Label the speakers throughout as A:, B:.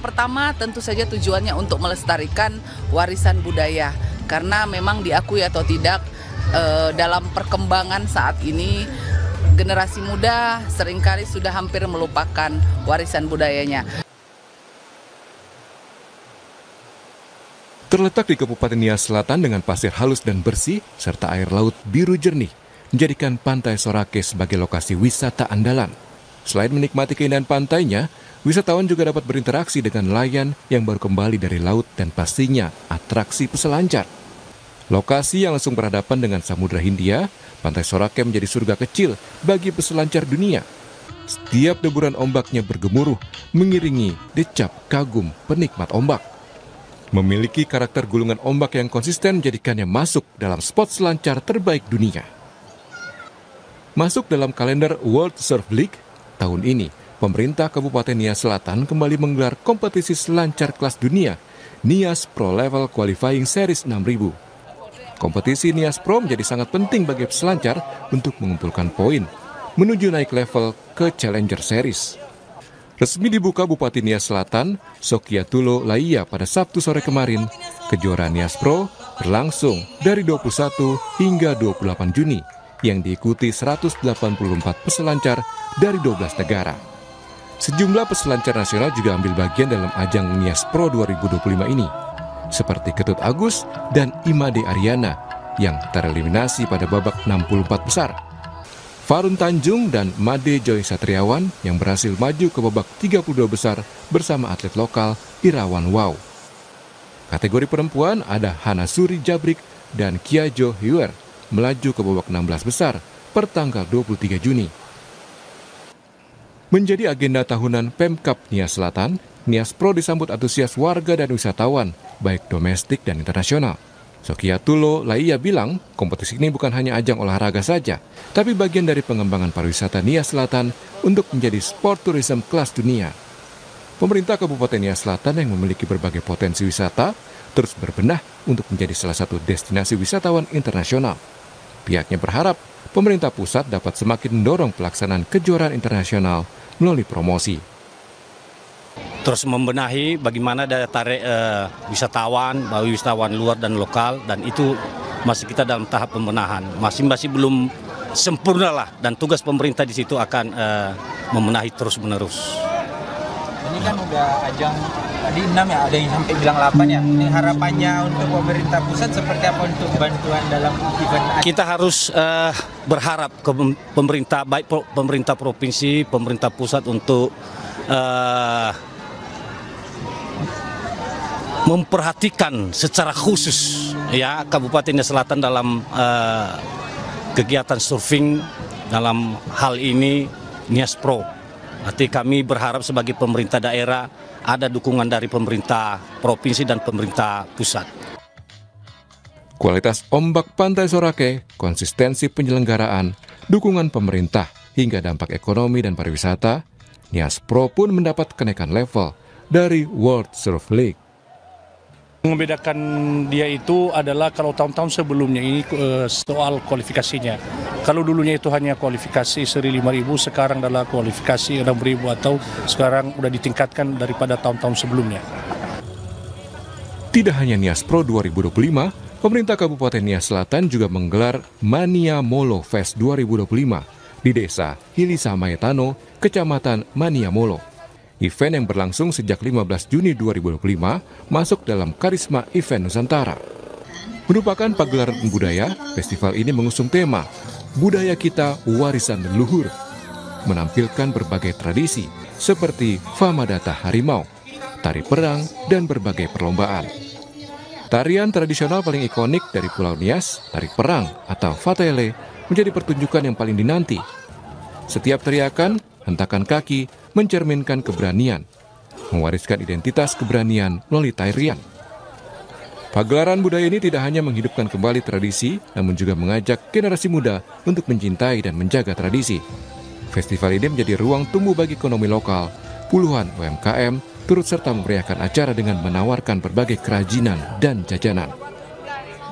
A: Pertama, tentu saja tujuannya untuk melestarikan warisan budaya. Karena memang diakui atau tidak, dalam perkembangan saat ini, generasi muda seringkali sudah hampir melupakan warisan budayanya.
B: Terletak di Kabupaten Nias Selatan dengan pasir halus dan bersih, serta air laut biru jernih, menjadikan Pantai Sorake sebagai lokasi wisata andalan. Selain menikmati keindahan pantainya, wisatawan juga dapat berinteraksi dengan nelayan yang baru kembali dari laut dan pastinya atraksi peselancar. Lokasi yang langsung berhadapan dengan Samudra Hindia, Pantai Sorake menjadi surga kecil bagi peselancar dunia. Setiap deburan ombaknya bergemuruh, mengiringi decap kagum penikmat ombak. Memiliki karakter gulungan ombak yang konsisten menjadikannya masuk dalam spot selancar terbaik dunia. Masuk dalam kalender World Surf League, tahun ini, pemerintah Kabupaten Nias Selatan kembali menggelar kompetisi selancar kelas dunia, Nias Pro Level Qualifying Series 6000. Kompetisi Nias Pro menjadi sangat penting bagi peselancar untuk mengumpulkan poin, menuju naik level ke Challenger Series. Resmi dibuka Bupati Nias Selatan, Sokiatulo Laia pada Sabtu sore kemarin, kejuaraan Nias Pro berlangsung dari 21 hingga 28 Juni, yang diikuti 184 peselancar dari 12 negara. Sejumlah peselancar nasional juga ambil bagian dalam ajang Nias Pro 2025 ini, seperti Ketut Agus dan Imade Ariana yang tereliminasi pada babak 64 besar. Farun Tanjung dan Made Joy Satriawan yang berhasil maju ke babak 32 besar bersama atlet lokal Irawan Wow. Kategori perempuan ada Hana Suri Jabrik dan Kiajo Hiwer melaju ke babak 16 besar per tanggal 23 Juni. Menjadi agenda tahunan Pemkab Nias Selatan, Nias Pro disambut antusias warga dan wisatawan, baik domestik dan internasional. Sokiatulo Laia bilang, kompetisi ini bukan hanya ajang olahraga saja, tapi bagian dari pengembangan pariwisata Nias Selatan untuk menjadi sport tourism kelas dunia. Pemerintah Kabupaten Nias Selatan yang memiliki berbagai potensi wisata, terus berbenah untuk menjadi salah satu destinasi wisatawan internasional. Pihaknya berharap pemerintah pusat dapat semakin mendorong pelaksanaan kejuaraan internasional melalui promosi.
C: Terus membenahi bagaimana daya tarik wisatawan, bagi wisatawan luar dan lokal, dan itu masih kita dalam tahap pembenahan. Masih belum sempurna lah, dan tugas pemerintah di situ akan membenahi terus-menerus.
D: Ini kan udah ajang tadi 6 ya, ada yang sampai bilang 8 ya. Ini harapannya untuk pemerintah pusat seperti apa untuk bantuan dalam event?
C: Kita harus berharap ke pemerintah, baik pemerintah provinsi, pemerintah pusat untuk memperhatikan secara khusus ya Kabupaten Nias Selatan dalam kegiatan surfing dalam hal ini Nias Pro. Nanti kami berharap sebagai pemerintah daerah ada dukungan dari pemerintah provinsi dan pemerintah pusat.
B: Kualitas ombak Pantai Sorake, konsistensi penyelenggaraan, dukungan pemerintah, hingga dampak ekonomi dan pariwisata, Nias Pro pun mendapat kenaikan level dari World Surf League.
E: Membedakan dia itu adalah kalau tahun-tahun sebelumnya ini soal kualifikasinya. Kalau dulunya itu hanya kualifikasi seri 5.000, sekarang adalah kualifikasi 6.000 atau sekarang udah ditingkatkan daripada tahun-tahun sebelumnya.
B: Tidak hanya Nias Pro 2025, pemerintah Kabupaten Nias Selatan juga menggelar Mania Molo Fest 2025 di Desa Hilisa Maetano, Kecamatan Mania Molo. Event yang berlangsung sejak 15 Juni 2025 masuk dalam Karisma Event Nusantara. Merupakan pagelaran budaya, festival ini mengusung tema Budaya Kita Warisan Leluhur, menampilkan berbagai tradisi seperti Famadata Harimau, tari perang, dan berbagai perlombaan. Tarian tradisional paling ikonik dari Pulau Nias, tari perang atau Fatele, menjadi pertunjukan yang paling dinanti. Setiap teriakan, hentakan kaki, mencerminkan keberanian, mewariskan identitas keberanian melalui tarian. Pagelaran budaya ini tidak hanya menghidupkan kembali tradisi, namun juga mengajak generasi muda untuk mencintai dan menjaga tradisi. Festival ini menjadi ruang tumbuh bagi ekonomi lokal. Puluhan UMKM turut serta memeriahkan acara dengan menawarkan berbagai kerajinan dan jajanan.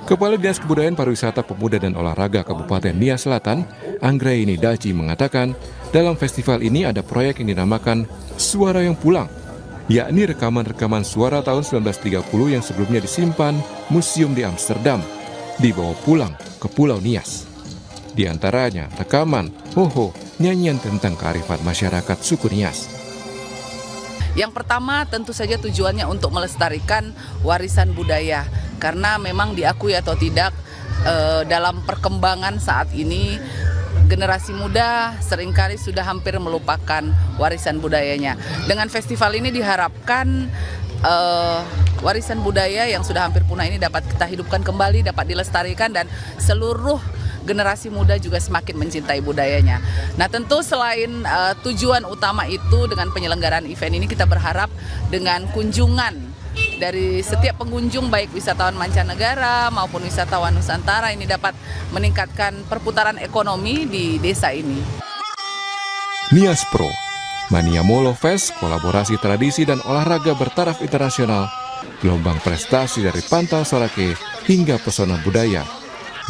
B: Kepala Dinas Kebudayaan Pariwisata Pemuda dan Olahraga Kabupaten Nias Selatan, Anggraini Daci mengatakan, dalam festival ini ada proyek yang dinamakan Suara yang Pulang, yakni rekaman-rekaman suara tahun 1930 yang sebelumnya disimpan museum di Amsterdam, dibawa pulang ke Pulau Nias. Di antaranya rekaman Hoho, nyanyian tentang kearifan masyarakat suku Nias.
A: Yang pertama tentu saja tujuannya untuk melestarikan warisan budaya, karena memang diakui atau tidak dalam perkembangan saat ini generasi muda seringkali sudah hampir melupakan warisan budayanya. Dengan festival ini diharapkan warisan budaya yang sudah hampir punah ini dapat kita hidupkan kembali, dapat dilestarikan, dan seluruh generasi muda juga semakin mencintai budayanya. Nah, tentu selain tujuan utama itu, dengan penyelenggaraan event ini kita berharap dengan kunjungan dari setiap pengunjung, baik wisatawan mancanegara maupun wisatawan Nusantara, ini dapat meningkatkan perputaran ekonomi di desa ini.
B: Nias Pro, Mania Molo Fest, kolaborasi tradisi dan olahraga bertaraf internasional, gelombang prestasi dari Pantai Sorake hingga pesona budaya.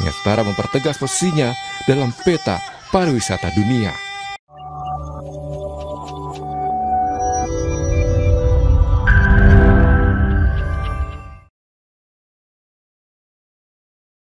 B: Nias Tara mempertegas posisinya dalam peta pariwisata dunia.